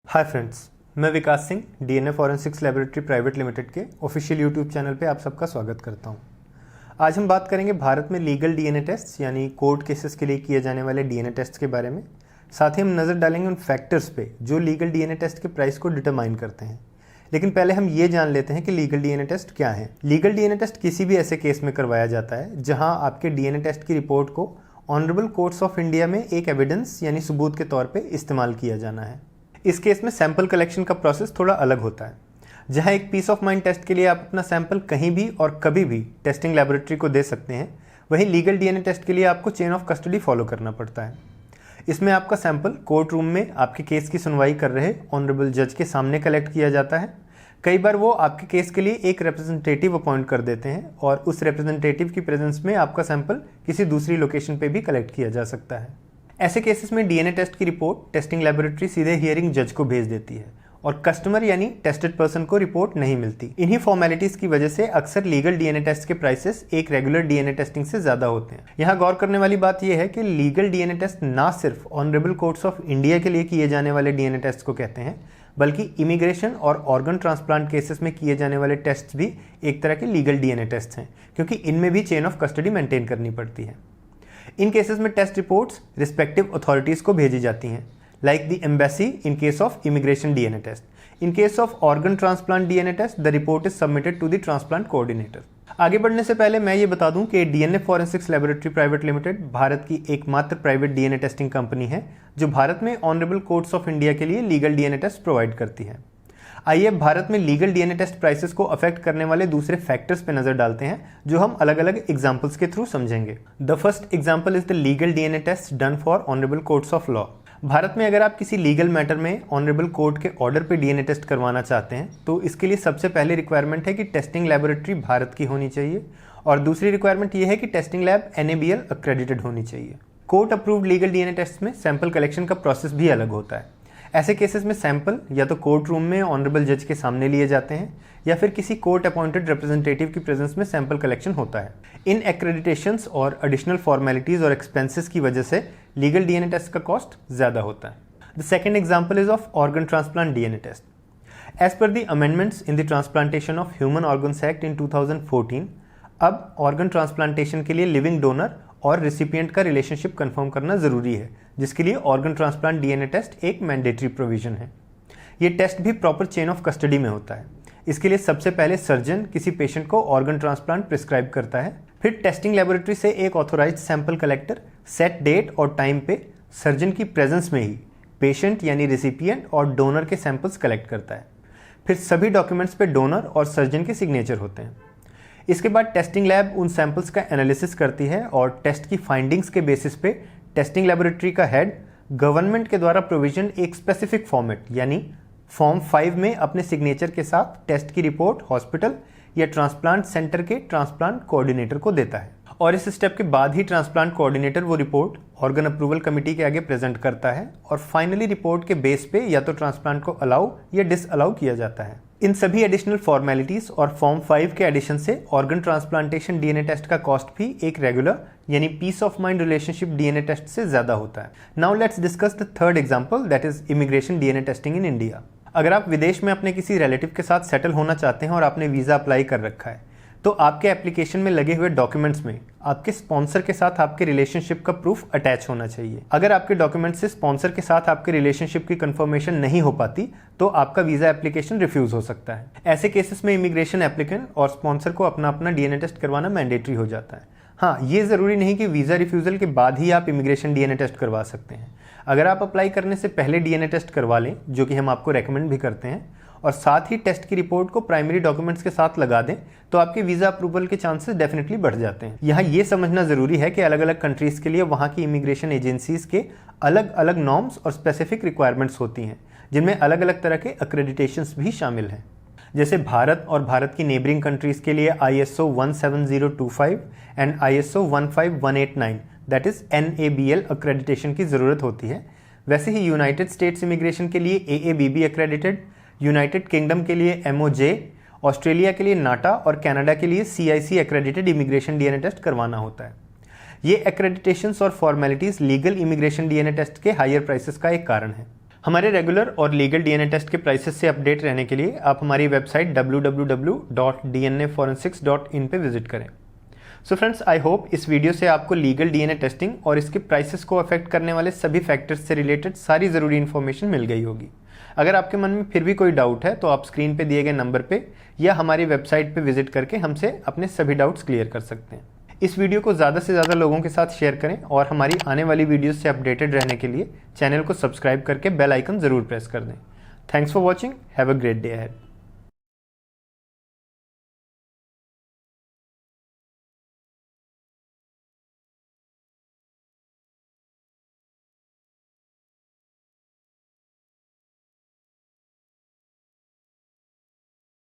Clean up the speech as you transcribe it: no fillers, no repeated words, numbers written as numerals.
हाय friends, मैं Vikas Singh DNA forensics laboratory private limited के official YouTube channel पे आप सबका स्वागत करता हूं। आज हम बात करेंगे भारत में लीगल डीएनए टेस्ट यानी कोर्ट केसेस के लिए किए जाने वाले डीएनए टेस्ट के बारे में। साथ ही हम नज़र डालेंगे उन फैक्टर्स पे जो लीगल डीएनए टेस्ट के प्राइस को डिटरमाइन करते हैं। लेकिन पहले हम ये जान लेते हैं कि लीगल डीएनए टेस्ट क्या है। लीगल डीएनए टेस्ट किसी भी ऐसे केस में करवाया जाता है जहाँ आपके डीएनए टेस्ट की रिपोर्ट को ऑनरेबल कोर्ट्स ऑफ इंडिया में एक एविडेंस यानी सबूत के तौर पर इस्तेमाल किया जाना है। इस केस में सैंपल कलेक्शन का प्रोसेस थोड़ा अलग होता है। जहां एक पीस ऑफ माइंड टेस्ट के लिए आप अपना सैंपल कहीं भी और कभी भी टेस्टिंग लैबोरेटरी को दे सकते हैं, वहीं लीगल डीएनए टेस्ट के लिए आपको चेन ऑफ कस्टडी फॉलो करना पड़ता है। इसमें आपका सैंपल कोर्ट रूम में आपके केस की सुनवाई कर रहे ऑनरेबल जज के सामने कलेक्ट किया जाता है। कई बार वो आपके केस के लिए एक रिप्रेजेंटेटिव अपॉइंट कर देते हैं और उस रिप्रेजेंटेटिव की प्रेजेंस में आपका सैंपल किसी दूसरी लोकेशन पे भी कलेक्ट किया जा सकता है। ऐसे केसेस में डीएनए टेस्ट की रिपोर्ट टेस्टिंग लैबोरेटरी सीधे हियरिंग जज को भेज देती है और कस्टमर यानी टेस्टेड पर्सन को रिपोर्ट नहीं मिलती। इन्हीं फॉर्मेलिटीज की वजह से अक्सर लीगल डीएनए टेस्ट के प्राइसेस एक रेगुलर डीएनए टेस्टिंग से ज्यादा होते हैं। यहाँ गौर करने वाली बात यह है कि लीगल डीएनए टेस्ट ना सिर्फ ऑनरेबल कोर्ट्स ऑफ इंडिया के लिए किए जाने वाले डीएनए टेस्ट को कहते हैं, बल्कि इमिग्रेशन और ऑर्गन ट्रांसप्लांट केसेस में किए जाने वाले टेस्ट भी एक तरह के लीगल डीएनए टेस्ट हैं, क्योंकि इनमें भी चेन ऑफ कस्टडी मेंटेन करनी पड़ती है। इन केसेस में टेस्ट रिपोर्ट्स रिस्पेक्टिव अथॉरिटीज को भेजी जाती हैं, like the embassy in case of immigration DNA test. In case of organ transplant DNA test the report is submitted to the transplant coordinator. आगे बढ़ने से पहले मैं ये बता दूं कि DNA forensics laboratory private limited Bharat की एकमात्र प्राइवेट डीएनए टेस्टिंग कंपनी है जो भारत में ऑनरेबल कोर्ट्स ऑफ इंडिया के लिए लीगल डीएनए टेस्ट प्रोवाइड करती है। आइए भारत में लीगल डीएनए टेस्ट प्राइसेस को अफेक्ट करने वाले दूसरे फैक्टर्स पे नजर डालते हैं जो हम अलग अलग एग्जांपल्स के थ्रू समझेंगे। The first example is the legal DNA test done for honourable courts of law. Bharat में अगर आप किसी लीगल मैटर में ऑनरेबल कोर्ट के ऑर्डर पे डीएनए टेस्ट करवाना चाहते हैं तो इसके लिए सबसे पहले रिक्वायरमेंट है कि टेस्टिंग लैबोरेटरी भारत की होनी चाहिए और दूसरी रिक्वायरमेंट ये है कि टेस्टिंग लैब NABL अक्रेडिटेड होनी चाहिए। Court approved legal DNA test में सैंपल कलेक्शन का प्रोसेस भी अलग होता है। ऐसे केसेस में सैंपल या तो कोर्ट रूम में ऑनरेबल जज के सामने लिए जाते हैं या फिर किसी कोर्ट अपॉइंटेड रिप्रेजेंटेटिव की प्रेजेंस में सैंपल कलेक्शन होता है। इन एक्रेडिटेशंस और एडिशनल फॉर्मेलिटीज और एक्सपेंसेस की वजह से लीगल डीएनए टेस्ट का कॉस्ट ज्यादा होता है। The second example is of organ transplant DNA test. As per the amendments in the transplantation of human organs act in 2014, अब ऑर्गन ट्रांसप्लांटेशन के लिए लिविंग डोनर और रिसिपिएंट का रिलेशनशिप कंफर्म करना जरूरी है, जिसके लिए ऑर्गन ट्रांसप्लांट डीएनए टेस्ट एक मैंडेटरी प्रोविजन है। ये टेस्ट भी प्रॉपर चेन ऑफ कस्टडी में होता है। इसके लिए सबसे पहले सर्जन किसी पेशेंट को ऑर्गन ट्रांसप्लांट प्रिस्क्राइब करता है, फिर टेस्टिंग लैबोरेटरी से एक authorised sample collector set date और टाइम पे सर्जन की प्रेजेंस में ही पेशेंट यानी रिसिपिएंट और डोनर के सैंपल्स कलेक्ट करता है। फिर सभी डॉक्यूमेंट्स पे डोनर और सर्जन के सिग्नेचर होते हैं। इसके बाद टेस्टिंग लैब उन सैंपल्स का एनालिसिस करती है और टेस्ट की फाइंडिंग्स के बेसिस पे टेस्टिंग लैबोरेटरी का हेड गवर्नमेंट के द्वारा प्रोविजन एक स्पेसिफिक फॉर्मेट यानी फॉर्म 5 में अपने सिग्नेचर के साथ टेस्ट की रिपोर्ट हॉस्पिटल या ट्रांसप्लांट सेंटर के ट्रांसप्लांट कोऑर्डिनेटर को देता है और इस स्टेप के बाद ही ट्रांसप्लांट कोऑर्डिनेटर वो रिपोर्ट ऑर्गन अप्रूवल कमेटी के आगे प्रेजेंट करता है और फाइनली रिपोर्ट के बेस पे या तो ट्रांसप्लांट को अलाउ या डिसअलाउ किया जाता है। इन सभी एडिशनल फॉर्मेलिटीज और फॉर्म 5 के एडिशन से ऑर्गन ट्रांसप्लांटेशन डीएनए टेस्ट का कॉस्ट भी एक रेगुलर यानी peace of mind relationship DNA test से ज्यादा होता है। Now let's discuss the third example, that is immigration DNA testing in India. अगर आप विदेश में अपने किसी रिलेटिव के साथ सेटल होना चाहते हैं और आपने वीजा अप्लाई कर रखा है तो आपके एप्लीकेशन में लगे हुए डॉक्यूमेंट्स में आपके स्पॉन्सर के साथ आपके रिलेशनशिप का प्रूफ अटैच होना चाहिए। अगर आपके डॉक्यूमेंट से स्पॉन्सर के साथ आपके रिलेशनशिप की कंफर्मेशन नहीं हो पाती तो आपका वीजा एप्लीकेशन रिफ्यूज हो सकता है। ऐसे केसेस में इमिग्रेशन एप्लीकेंट और स्पॉन्सर को अपना अपना डीएनए टेस्ट करवाना मैंडेटरी हो जाता है। हाँ, ये जरूरी नहीं कि वीजा रिफ्यूजल के बाद ही आप इमिग्रेशन डीएनए टेस्ट करवा सकते हैं। अगर आप अप्लाई करने से पहले डीएनए टेस्ट करवा लें, जो कि हम आपको रेकमेंड भी करते हैं, और साथ ही टेस्ट की रिपोर्ट को प्राइमरी डॉक्यूमेंट्स के साथ लगा दें तो आपके वीजा अप्रूवल के चांसेस डेफिनेटली बढ़ जाते हैं। यहाँ ये समझना जरूरी है कि अलग अलग कंट्रीज के लिए वहाँ की इमिग्रेशन एजेंसीज के अलग अलग नॉर्म्स और स्पेसिफिक रिक्वायरमेंट्स होती हैं, जिनमें अलग अलग तरह के अक्रेडिटेशंस भी शामिल हैं। जैसे भारत और भारत की नेबरिंग कंट्रीज के लिए ISO 17025 and ISO 15189 that is NABL accreditation की जरूरत होती है। वैसे ही यूनाइटेड स्टेट्स इमिग्रेशन के लिए AABB अक्रेडिटेड, यूनाइटेड किंगडम के लिए MOJ, ऑस्ट्रेलिया के लिए नाटा और कनाडा के लिए CIC accredited immigration DNA test करवाना होता है। ये एक्रेडिटेशंस और formalities legal immigration DNA test के हायर प्राइसेस का एक कारण है। हमारे रेगुलर और लीगल डीएनए टेस्ट के प्राइसेस से अपडेट रहने के लिए आप हमारी वेबसाइट www.dnaforensics.in पे विजिट करें। सो फ्रेंड्स, आई होप इस वीडियो से आपको लीगल डीएनए टेस्टिंग और इसके प्राइसेस को अफेक्ट करने वाले सभी फैक्टर्स से रिलेटेड सारी ज़रूरी इन्फॉर्मेशन मिल गई होगी। अगर आपके मन में फिर भी कोई डाउट है तो आप स्क्रीन पे दिए गए नंबर पे या हमारी वेबसाइट पे विजिट करके हमसे अपने सभी डाउट्स क्लियर कर सकते हैं। इस वीडियो को ज़्यादा से ज़्यादा लोगों के साथ शेयर करें और हमारी आने वाली वीडियोस से अपडेटेड रहने के लिए चैनल को सब्सक्राइब करके बेल आइकन ज़रूर प्रेस कर दें। Thanks for watching, have a great day ahead.